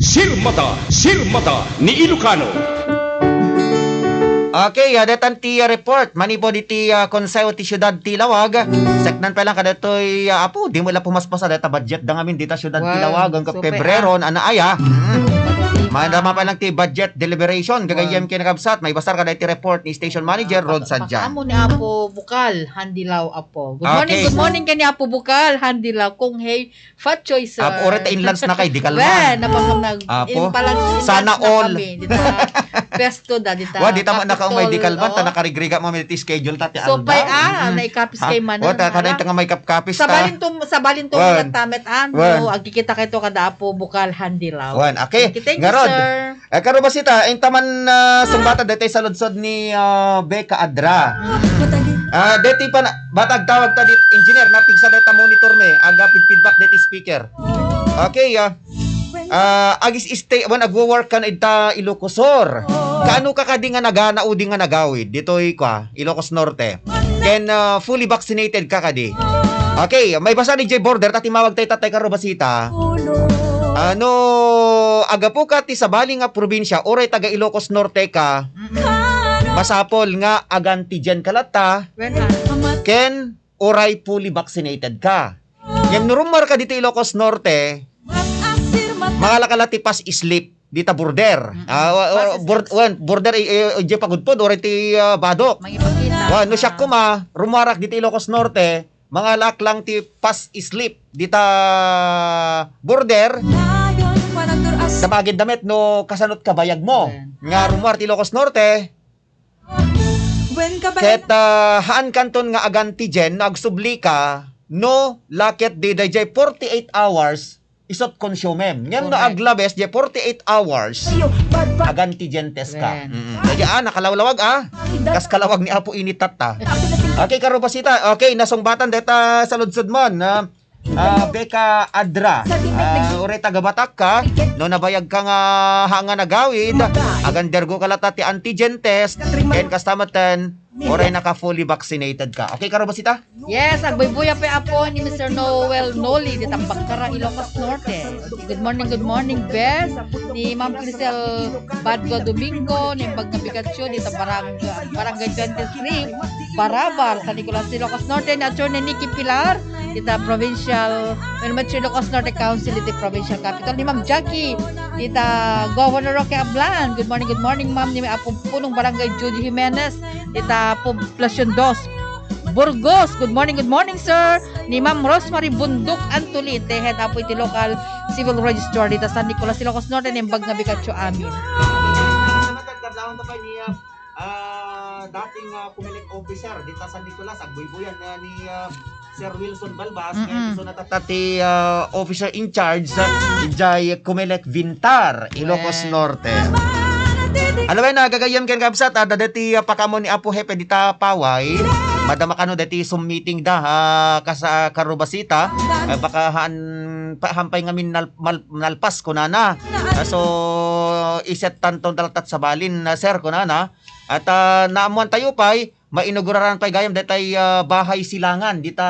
Sirmata ni Ilocano. Okay, datan ti report manipod iti konseho ti syudad Tilawag. Seknan pa lang kadatoy apo di mo la pumaspasa data budget dangamin dita syudad Tilawag ang Pebrero anaaya. Madama pa lang ti budget deliberation gagayem kinakabsat may basar kada ti report ni Station Manager Rod Sadjan. Amo ni Apo Bukal Handilaw Apo. Good morning kani Apo Bukal Handilaw kung hey fat choice. Apo ore ta inlands na kay di kalman. Well, napamag Apo. Sana all. Pesto da dita. Wa dita man nakaumay di kalman ta nakarigriga mo ti schedule ta ti alda. So pay naikapis kay man. Wa ta kada nga may kapkapis ta. Sa balintong mga tamet agkikita kay to kada Apo Bukal Handilaw. Wan, okay. Garod. Karo ba sita ang taman sumbata dete sa ludsod ni Becca Adra. Deti pa batag tawag ta dit engineer na pigsa deta monitor me aga feedback deti speaker. Okay, agis stay when agwo-work kan ita Ilocos Sur. Kaano ka kadi nga nagana udi nga nagawid ditoy ka Ilocos Norte. Ken fully vaccinated ka kadi. Okay, may basa ni J Border tatimawag tay tatay karo basita. Ano, agapo ka ti sabali nga probinsya, oray taga Ilocos Norte ka, masapol nga agantigen kalata, ken oray fully vaccinated ka. Yan nurumar ka dito Ilocos Norte, mga lakalati pas islip dita border. Border je pagudpod oray ti badok. No siya kuma rumarak dito Ilocos Norte, mga laklang ti pas islip dita border. Damagin damit no kasanot kabayag mo. Nga rumar ti Ilocos Norte. Ket haan kanton nga agantigen nagsubli ka no laket di dayjay 48 hours isot consumem. Ngem no aglabes di 48 hours agantigen test ka. Dayjay nakalawlawag kas kalawag ni Apo initat ta. Okay karubasita. Okay nasungbatan deta sa ludsod mon Beka Adra. Ore taga-Batak ka no nabayag ka nga hanga nagawid agandergo kalata ti antigen test ken kastamatan ore naka fully vaccinated ka. Okay karubasita? Yes, agbaybuya pa apo ni Mr. Noel Noli di Tambakara, Ilocos Norte. Good morning, Bes. Ni Ma'am Crisel Badgo Domingo, ni Bagnabigatyo di Barangay 23, Barabar, San Nicolas, Ilocos Norte, ni Atty. Nikki Pilar, di Provincial, Metro Ilocos Norte Council, di Provincial Capital, ni Ma'am Jackie, di Governor Roque Ablan. Good morning, Ma'am. Ni Apo Punong Barangay Judy Jimenez, di Poblacion 2, Burgos. Good morning, sir. Ni Ma'am Rosemary Bundok Antolin, head apo iti local civil registrar dito San Nicolas, Ilocos Norte, ni Bagnabigatyo amin. Kadlawon ta pa ni dating Comelec officer dito San Nicolas, agbuybuyan ni Sir Wilson Balbas, kaya so natatati officer in charge Jay Comelec Vintar, Ilocos Norte. Alaway na gagayam ken kabsat dati pakamo ni Apo Hepe dita Paway madama kano dati sum meeting da kasa karubasita baka hampay ngamin nalpas kunana so iset tanton taltat sa balin sir kunana at naamuan tayo pay mainuguraran pay gayam datay bahay silangan dita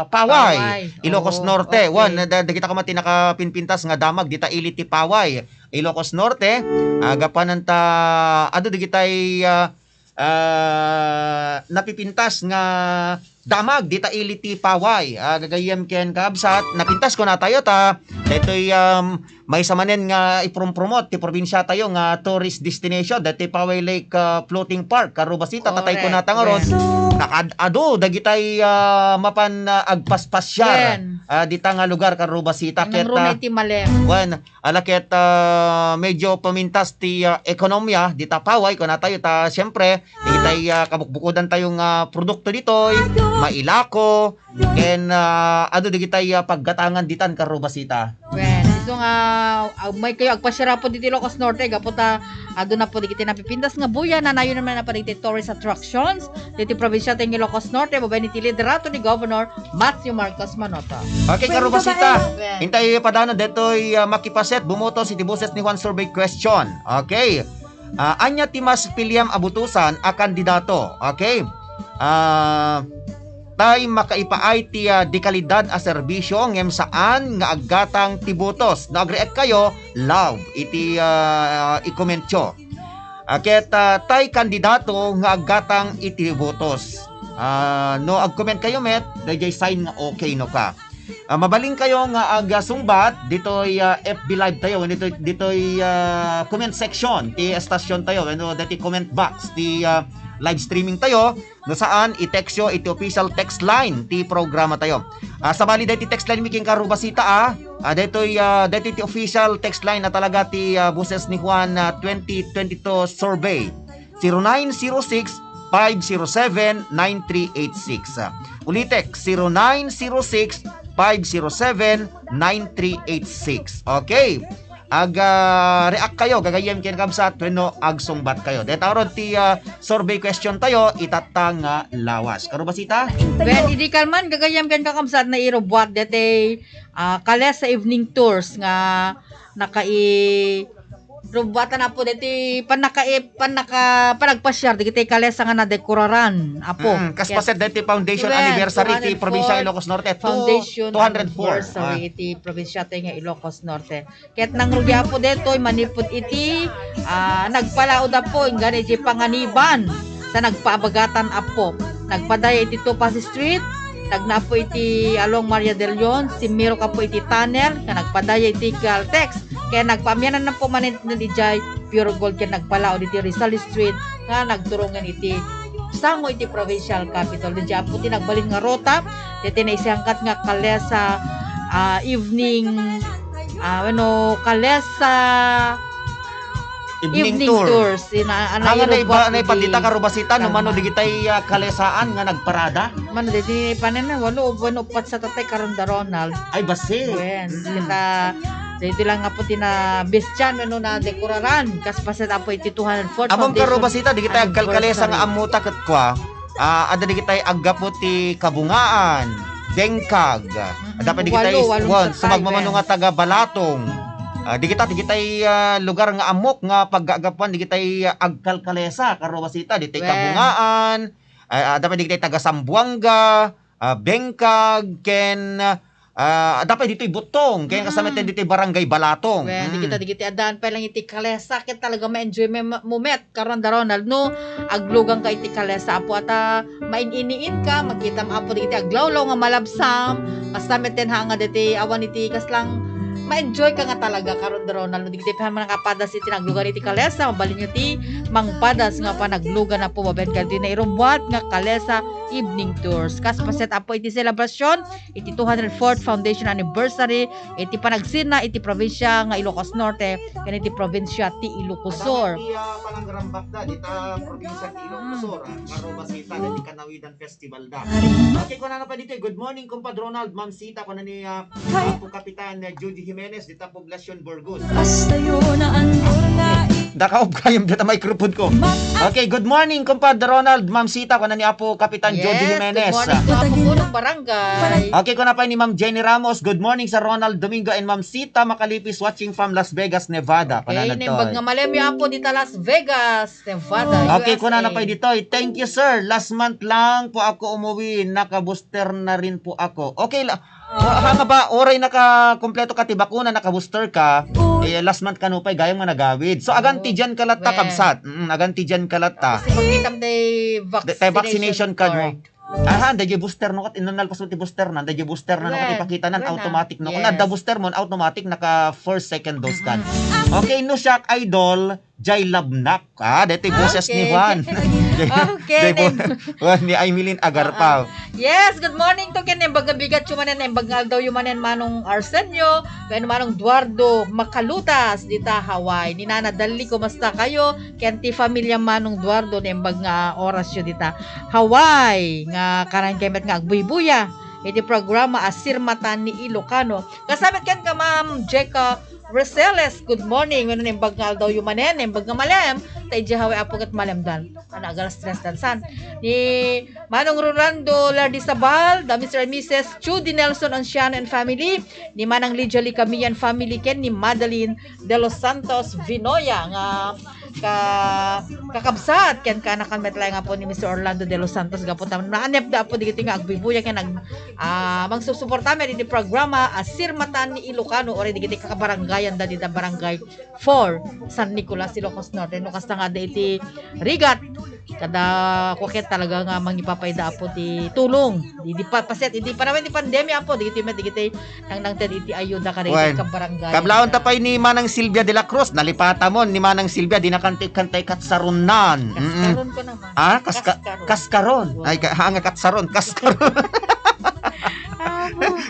Paway, Ilocos Norte. Kita kamati nakapinpintas nga damag dita iliti Paway, Ilocos Norte. Agapanan ta ado digitay napipintas nga damag dita iliti Paway. Gagayam ken kabsat napintas ko na tayo ta detoy may samanen nga ipromote ti probinsya tayo nga tourist destination dati Paway Lake Floating Park karubasita tatay ko na tangaron nakadado dagitay mapan agpaspasyar dita nga lugar karubasita ket alaket medyo pamintas ti ekonomiya dita Paway ko na tayo ta syempre digitay kabukbukodan tayong produkto ditoy mailako ken ado digitay paggatangan ditan karubasita. So nga may kayo agpasyara po dito Ilocos Norte gaputa ado na po digiti napipindas nga buya na nayon naman na pa dito tourist attractions dito probinsya teng Ilocos Norte babay ni liderato ni Governor Matthew Marcos Manota. Okay karubasita. Hintay padano detoy makipaset bumoto si tibuses ni Juan Survey question. Okay. Anya timas Piliam Abutusan a kandidato. Okay. Tay makaipaay ti dekalidad a serbisyo ngem saan nga aggatang tibutos. No agreet kayo, love iti i-commentyo. Ket tay kandidato nga aggatang itibutos. No ag-comment kayo met, dayjay sign nga okay no ka. Mabaling kayo nga agasumbat ditoy FB live tayo ditoy comment section ti stasyon tayo no dati comment box ti live streaming tayo no saan i-text yo iti official text line ti programa tayo. Sabali dati text line miking karubasita detoy ti official text line na talaga ti buses ni Juan 2022 survey 0906-507-9386. Ulitek 0906-507-9386. Okay. React kayo gagayem ken kabsat wenno agsumbat kayo. Detaron ti survey question tayo itatang lawas. Karubasita? Ben idi kalman gagayem ken kakamsat na irobuat dete kales sa evening tours nga Rubata na po diti panagpasyar digiti kalesa nga na dekoraran apo. Kaspaset dati foundation anniversary ti Provincia Ilocos Norte. Foundation 204. anniversary iti Provincia nga Ilocos Norte. Ket nang rugya po detoy manipod iti nagpalaod apo ngani iti panganiban sa nagpaabagatan apo. Nagpadaya iti Topaz Street, nagnapo iti along Maria del Leon, si Miro ka po iti tunnel, ka nagpadaya iti Caltex, kaya nagpamyanan na po manit na di Jai, Pure Gold, kaya nagpalao iti Rizal Street, nga nagturungan iti sango iti Provincial Capital. Di Jai po tinagbalin nga rota, dito na isangkat nga kalesa evening, kalesa evening tours. Ana ipandita ka rubasita no mano digitay kalesaan nga nagparada. Mano di panen walo pat sa tatay karon da Ronald. Ay base. Kita dito lang nga po tina bestyan na dekoraran kaspaset apo iti 204 Among karubasita digitay agkalkalesa nga amuta ket kwa. Ada digitay aggaputi kabungaan, bengkag. Dapat digitay sumagmamano nga taga Balatong. Digitay lugar nga amok nga paggagapan digitay agkalkalesa karubasita digitay kabungaan, dapat digitay taga Sambuanga, Bengkag, ken dapat dito'y Butong, ken kasama dito'y Barangay Balatong. Digitay adaan pa lang iti kalesa ket talaga ma-enjoy mo met karon da Ronald no aglugang ka iti kalesa apo ata main-iniin ka makita mo apo digitay aglawlaw nga malabsam kasama ten nga dito'y awan iti kaslang ma-enjoy ka nga talaga karon da Ronald. Digiti pa man nakapadas iti naglugar iti kalesa, mabalin nyo ti mangpadas nga pa naglugar na po maben ka na irumbuat nga kalesa evening tours. Kaspaset apo iti celebration, iti 204th Foundation Anniversary, iti panagsina iti probinsya nga Ilocos Norte, kan iti probinsya ti Ilocos Sur. Pananggarambak da, dita probinsya ti Ilocos Sur, karubasita na di Kanawidan Festival da. Okay, ko na pa dito. Good morning, Kumpad Ronald, Ma'am Sita, ko na ni Apo Kapitan Judy Jimenez dita Poblacion Burgos. Dakaob kayong dita microphone ko. Okay, good morning Kumpadre Ronald, Ma'am Sita, ko na ni Apo Kapitan Judy Jimenez. Good morning po ng barangay. Okay, ko na pa ni Ma'am Jenny Ramos. Good morning sa Ronald Domingo and Ma'am Sita Makalipis watching from Las Vegas, Nevada. Okay, nimbag nga malemyo Apo dita Las Vegas, Nevada, Okay, USA. ko na pa dito. Thank you sir. Last month lang po ako umuwi. Naka-booster na rin po ako. Okay lang. Hanga ba oray naka-kompleto ka ti bakuna, naka-booster ka, last month kanupay gayam nga nagawid. So aganti dyan kalat ta kabsat. Aganti dyan kalat ta. Kasi magitam day vaccination card mo. Dahil booster no kat inanal pa ti booster na, dahil booster na no kat ipakita nan automatic no. Kung nada booster mo automatic naka first second dose kan. Okay no Shock Idol, Jai Labnak. Dito boses ni Juan. Okay. Ni Aimilin Agarpao. Yes, good morning to ken bagabigat yumanen bagal daw yumanen manong Arsenio, ken manong Eduardo Makalutas dita Hawaii. Ni Nana Dali kumusta kayo? Ken ti familia manong Eduardo nembag nga oras yo dita Hawaii nga karan kemet nga agbuybuya. Iti programa Asirmatan ni Ilocano. Kasabit ken ka Ma'am Jeka Reseles, good morning. Ano nembag nga daw yumanen, nembag nga malem. Tay jahawe apo ket malemdan. Ana agal stress dansan. Ni Manong Rolando Lardisabal, the Mr. and Mrs. Judy Nelson Anciano and family, ni Manang Lydia Licamian family ken ni Madeline De Los Santos Vinoya nga kakabsat ken kanakan metlay nga po ni Mr. Orlando De Los Santos gaputam naanep da po digiti nga agbibuya ken magsusuporta mi di programa Asirmatan ni Ilocano ore digiti kakabarangayan da dita barangay 4 San Nicolas Ilocos Norte no kasta nga iti rigat kada kuket talaga nga mangipapayda po ti tulong di paset hindi pa naman di pandemya po digiti nang iti ayuda ka digiti kabarangay kablaon tapay ni Manang Silvia de la Cruz nalipata mo ni Manang Silvia dinakantay katsarunan. Kaskaron ko naman. Kaskaron. Ay hanga katsaron, kaskaron.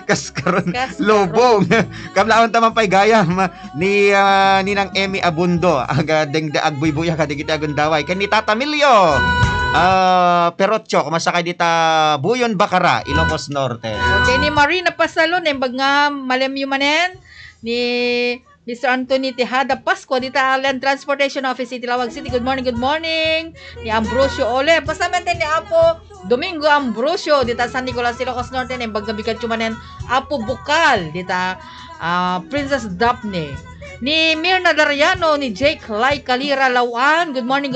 Kaskaron. Lobong. Kablaon taman pay gayam ni Ninang Emmy Abundo. Aga dengda agbuybuya ka digiti agundaway ken ni Tata Milyo. Perotcho kumasakay dita Buyon Bacara, Ilocos Norte. Okay ni Marina Pasalon embag nga malemyo manen ni Mr. Anthony Tejada Pasco dita Land Transportation Office City Lawag City. Good morning. Ni Ambrosio Ole. Pasamenten ni Apo Domingo Ambrosio dita San Nicolas Ilocos Norte ni baggabikan chumanen Apo Bukal dita Princess Daphne. Ni Mirna Dariano, ni Jake Lai Kalira Lawan, good morning,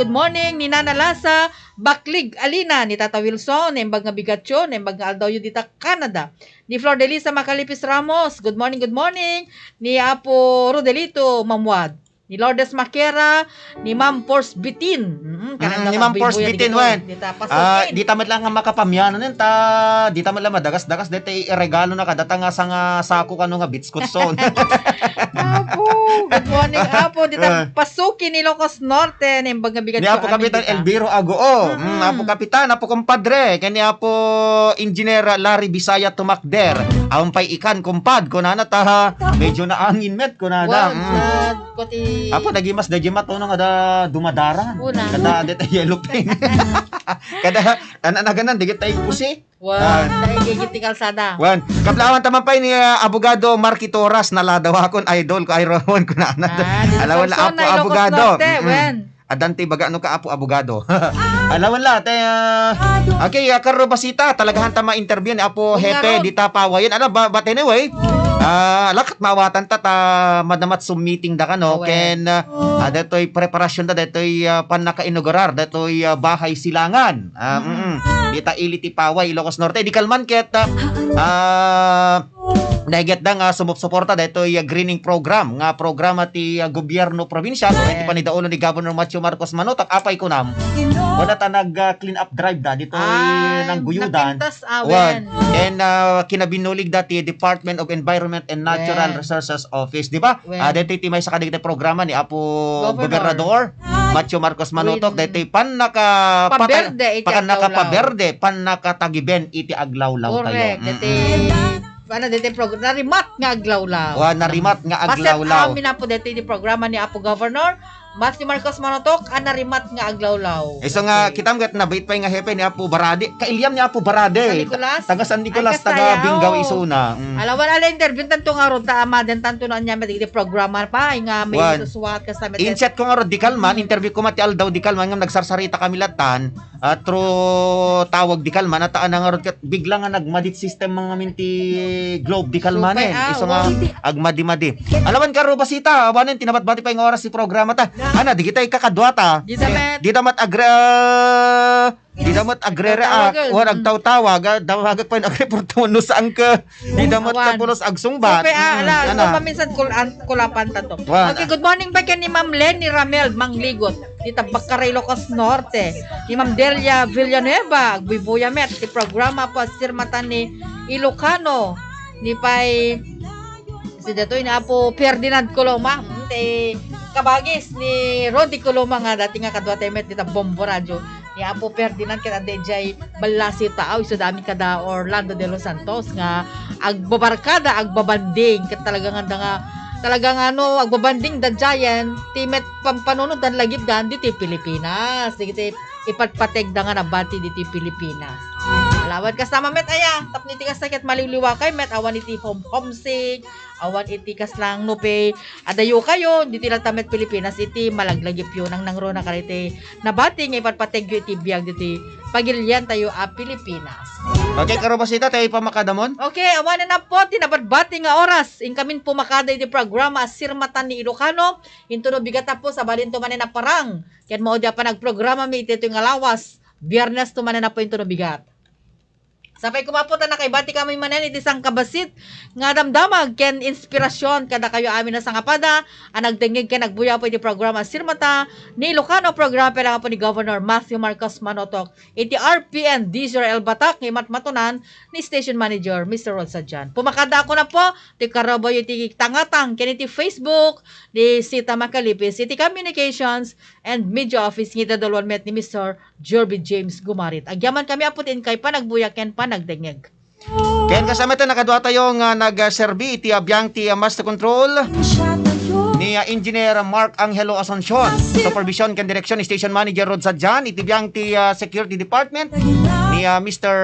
ni Nana Lasa, Baklig Alina, ni Tata Wilson, Embag nga Bigatyo, Embag nga Aldao dita Canada, ni Flor Delisa Macalipis Ramos, good morning, ni Apo Rodelito Mamwad, ni Lourdes Makera, ni Ma'am Force Bitin. Ni Ma'am Force Bitin, wen. Di tamad lang nga makapamyanan yun, di tamad lang madagas-dagas, dito regalo na ka, data nga sa nga sako ka nga bitskot son. Apo, good morning, Apo, dito pasuki ni Ilocos Norte, ni Embag nga Bigatyo. Ni Apo Kapitan Elviro Agoo, Apo Kapitan, Apo Kumpadre, kani Apo Engineer Larry Bisaya Tumakder, ampay ikan kumpad, kunana ta, medyo na angin met, kunana. Apo nagimas dagimat ono nga da dumadara. Kada deta yellow paint. Kada anaganan digit tay pusi. Wan, gigit ti kalsada. Wan, kablawan taman ni abogado Marky Torras naladawakon idol ko Iron ko na. Alawan la Apo abogado. Adante baga ano ka Apo abogado. Alawan la tay okay, karo basita talagahan ta ma-interview ni Apo Hepe dita pawayan. Ano ba anyway? Lakat mawatan ta madamat Zoom meeting da kano ken datoy preparasyon da datoy panaka-inaugurar datoy bahay silangan. Dita iliti paway Ilocos Norte di kalman ket nahiget da nga sumusuporta datoy greening program nga programa ti gobyerno probinsyal iti panidaono ni Governor Macho Marcos Manotok apay kunam. Wala ta nag clean up drive da ditoy nang guyudan. And kinabinulig dati Department of Environment and Natural Resources Office, di ba? Dito may sa kadigit programa ni Apo Gobernador Macho Marcos Manotok, dito pan nakapaberde, pan nakatagiben iti aglawlaw tayo. Dito program narimat nga aglawlaw. Narimat nga aglawlaw. Paset amin na po dito yung programa ni Apo Governor Matthew Marcos Manotok, narimat nga aglawlaw. So nga kitam gat nabait pa nga hepe ni Apo Barade. Kailyam ni Apo Barade. Taga San Nicolas, taga Bingaw Isuna. Alawan ala interview tanto nga ro ta amaden tanto na nya di programa pa nga may susuwat ka sa media. Inchat ko nga ro di Kalman, interview ko mati Aldaw di Kalman nga nagsarsarita kami latan through tawag di Kalman at nga ro bigla nga nagmadit system mga minti Globe di Kalman iso nga agmadi-madi. Alawan ka ro basita, wanen tinabat-bati pa nga oras si programa ta. Ana di kita kakadwata. Di damat agre-react or agtaw-tawag dawagag pa agreporto no saan ka di damat kapulos agsungbat. Paminsan kulapan ta to. Okay, good morning ba ni Ma'am Lenny Ramel Mangligot dita Baccaray Ilocos Norte. Ni Ma'am Delia Villanueva agbibuya met ti programa po sirmatan ni Ilocano ni pay si datoy na Apo Ferdinand Coloma kabagis ni Rodi Coloma nga dati nga kadwa temet dita Bombo Radio ni Apo Ferdinand ket adjay balasi taaw iso dami kada Orlando de los Santos nga agbabarkada agbabanding ket talagang agbabanding dadjayan timet pampanunod dan lagip dan diti Pilipinas digiti ipatpateg da nga nabati diti Pilipinas. Alawad kasama met aya tapni tikas sakit maliliwakay met awan iti homesick awan iti kas lang no pay adayo kayo diti lang tamet Pilipinas iti malaglagip yun ang nangro na kalite nabati nga ipatpateg iti biyag diti pagilian tayo a Pilipinas. Okay, karo basita tayo pa makadamon? Okay, awan na po tinabadbati nga oras inkamin pumakada iti programa sirmatan ni Ilocano intuno bigata po sa balinto manen na parang ken mao dia pa nagprograma mi iti nga lawas Biyernes tumanen na po intuno bigat. Sapay kumaputan na kay bati kami manen iti sang kabasit nga damdamag ken inspirasyon kada kayo amin na sangapada nagdengeg ken nagbuya po iti programa sirmata ni Ilocano programa pela po ni Governor Matthew Marcos Manotok iti RPN Dizrael Batak nga matmatunan ni Station Manager Mr. Rod Sadjan. Pumakada ako na po ti karaboy iti tangatang ken iti Facebook ni Sita Macalipis iti Communications and Media Office ni dadalwan met ni Mr. Jorby James Gumarit. Agyaman kami aputin kay panagbuya ken nagdengeg. Ken kasama ito nakadwa tayo nga nag-serbi iti abiyang ti Master Control ni Engineer Mark Angelo Asuncion. Supervision ken Direction ni Station Manager Rod Sadjan iti abiyang ti Security Department ni Mr.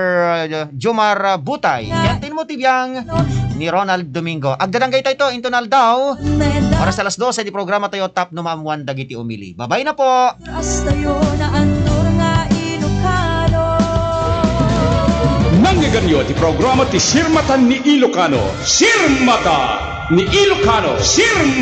Jomar Butay. Ken mo ti abiyang ni Ronald Domingo. Agdadanggay tayo intonal daw. Oras alas 12 di programa tayo Tap no Ma'am dagiti umili. Bye-bye na po. Nangyaganyo ti programa ti Sirmatan ni Ilocano. Sirmata ni Ilocano.